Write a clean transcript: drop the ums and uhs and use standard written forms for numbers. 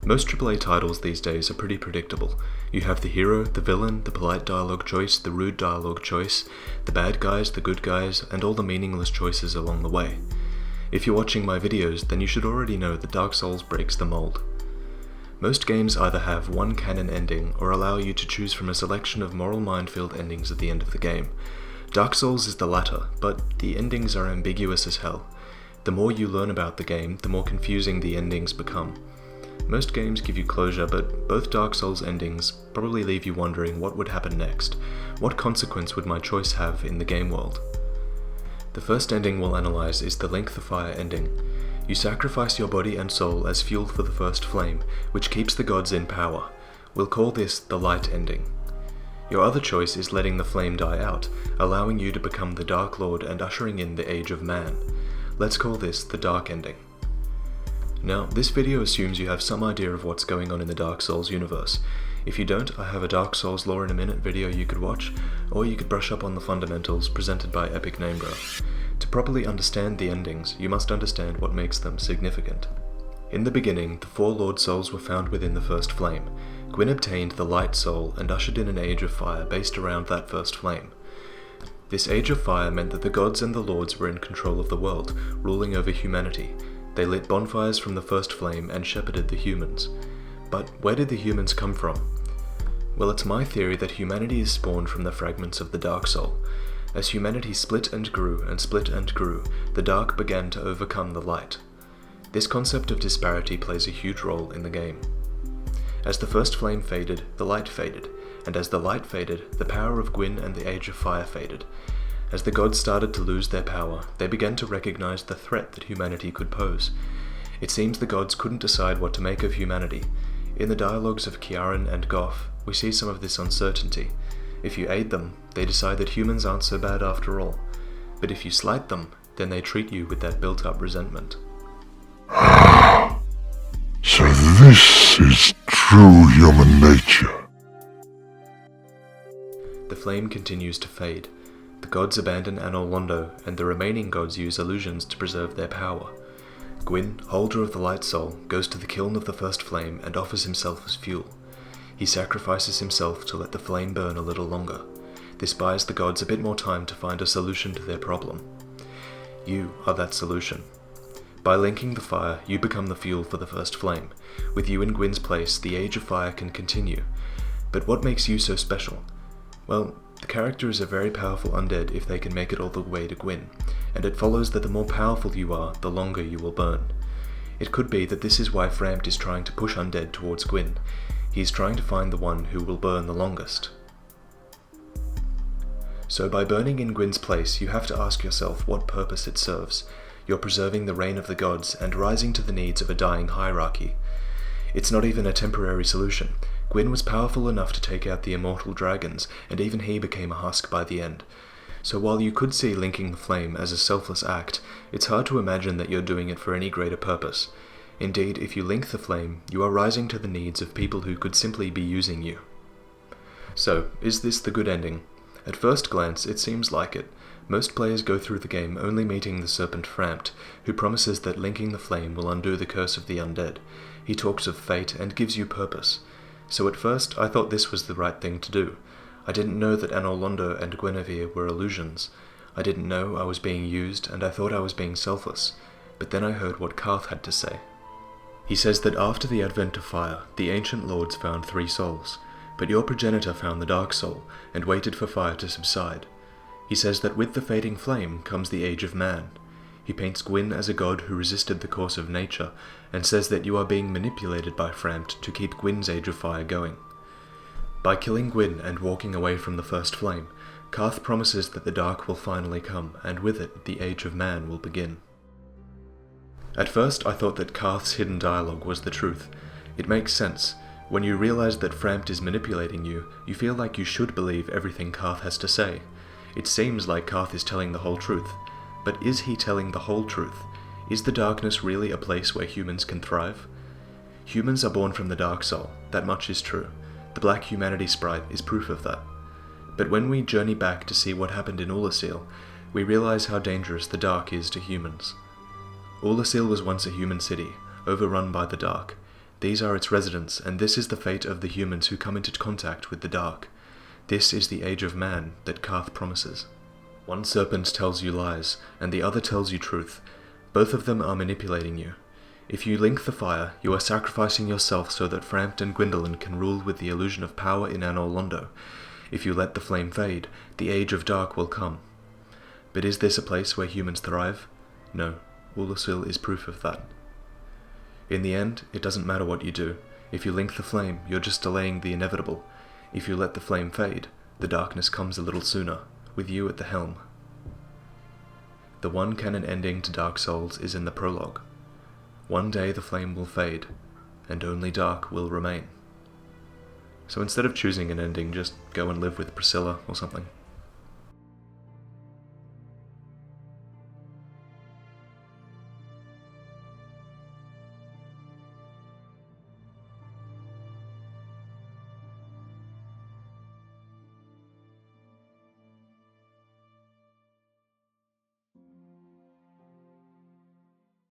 Most AAA titles these days are pretty predictable. You have the hero, the villain, the polite dialogue choice, the rude dialogue choice, the bad guys, the good guys, and all the meaningless choices along the way. If you're watching my videos, then you should already know that Dark Souls breaks the mold. Most games either have one canon ending or allow you to choose from a selection of moral minefield endings at the end of the game. Dark Souls is the latter, but the endings are ambiguous as hell. The more you learn about the game, the more confusing the endings become. Most games give you closure, but both Dark Souls endings probably leave you wondering what would happen next. What consequence would my choice have in the game world? The first ending we'll analyze is the Link the Fire ending. You sacrifice your body and soul as fuel for the first flame, which keeps the gods in power. We'll call this the light ending. Your other choice is letting the flame die out, allowing you to become the Dark Lord and ushering in the Age of Man. Let's call this the dark ending. Now, this video assumes you have some idea of what's going on in the Dark Souls universe. If you don't, I have a Dark Souls lore in a minute video you could watch, or you could brush up on the fundamentals presented by Epic Namegrow. To properly understand the endings, you must understand what makes them significant. In the beginning, the 4 Lord Souls were found within the first flame. Gwyn obtained the Light Soul and ushered in an Age of Fire based around that first flame. This Age of Fire meant that the gods and the lords were in control of the world, ruling over humanity. They lit bonfires from the first flame and shepherded the humans. But where did the humans come from? Well, it's my theory that humanity is spawned from the fragments of the Dark Soul. As humanity split and grew, the dark began to overcome the light. This concept of disparity plays a huge role in the game. As the first flame faded, the light faded, and as the light faded, the power of Gwyn and the Age of Fire faded. As the gods started to lose their power, they began to recognize the threat that humanity could pose. It seems the gods couldn't decide what to make of humanity. In the dialogues of Kiaran and Goff, we see some of this uncertainty. If you aid them, they decide that humans aren't so bad after all. But if you slight them, then they treat you with that built-up resentment. So this is true human nature. The flame continues to fade. The gods abandon Anor Londo, and the remaining gods use illusions to preserve their power. Gwyn, holder of the Light Soul, goes to the kiln of the first flame and offers himself as fuel. He sacrifices himself to let the flame burn a little longer. This buys the gods a bit more time to find a solution to their problem. You are that solution. By linking the fire, you become the fuel for the first flame. With you in Gwyn's place, the Age of Fire can continue. But what makes you so special? Well, the character is a very powerful undead if they can make it all the way to Gwyn, and it follows that the more powerful you are, the longer you will burn. It could be that this is why Frampt is trying to push undead towards Gwyn. He is trying to find the one who will burn the longest. So by burning in Gwyn's place, you have to ask yourself what purpose it serves. You're preserving the reign of the gods and rising to the needs of a dying hierarchy. It's not even a temporary solution. Gwyn was powerful enough to take out the immortal dragons, and even he became a husk by the end. So while you could see linking the flame as a selfless act, it's hard to imagine that you're doing it for any greater purpose. Indeed, if you link the flame, you are rising to the needs of people who could simply be using you. So, is this the good ending? At first glance, it seems like it. Most players go through the game only meeting the serpent Frampt, who promises that linking the flame will undo the curse of the undead. He talks of fate and gives you purpose. So at first, I thought this was the right thing to do. I didn't know that Anor Londo and Guinevere were illusions. I didn't know I was being used, and I thought I was being selfless. But then I heard what Karth had to say. He says that after the advent of fire, the ancient lords found 3 souls, but your progenitor found the Dark Soul, and waited for fire to subside. He says that with the fading flame comes the Age of Man. He paints Gwyn as a god who resisted the course of nature, and says that you are being manipulated by Frampt to keep Gwyn's Age of Fire going. By killing Gwyn and walking away from the first flame, Karth promises that the dark will finally come, and with it, the Age of Man will begin. At first, I thought that Karth's hidden dialogue was the truth. It makes sense. When you realize that Frampt is manipulating you, you feel like you should believe everything Karth has to say. It seems like Karth is telling the whole truth. But is he telling the whole truth? Is the darkness really a place where humans can thrive? Humans are born from the Dark Soul, that much is true. The Black Humanity sprite is proof of that. But when we journey back to see what happened in Ulasil, we realize how dangerous the dark is to humans. Ulasil was once a human city, overrun by the dark. These are its residents, and this is the fate of the humans who come into contact with the dark. This is the age of man that Karth promises. One serpent tells you lies, and the other tells you truth. Both of them are manipulating you. If you link the fire, you are sacrificing yourself so that Frampt and Gwyndolin can rule with the illusion of power in Anor Londo. If you let the flame fade, the age of dark will come. But is this a place where humans thrive? No, Ulusil is proof of that. In the end, it doesn't matter what you do. If you link the flame, you're just delaying the inevitable. If you let the flame fade, the darkness comes a little sooner, with you at the helm. The one canon ending to Dark Souls is in the prologue. One day the flame will fade, and only dark will remain. So instead of choosing an ending, just go and live with Priscilla or something.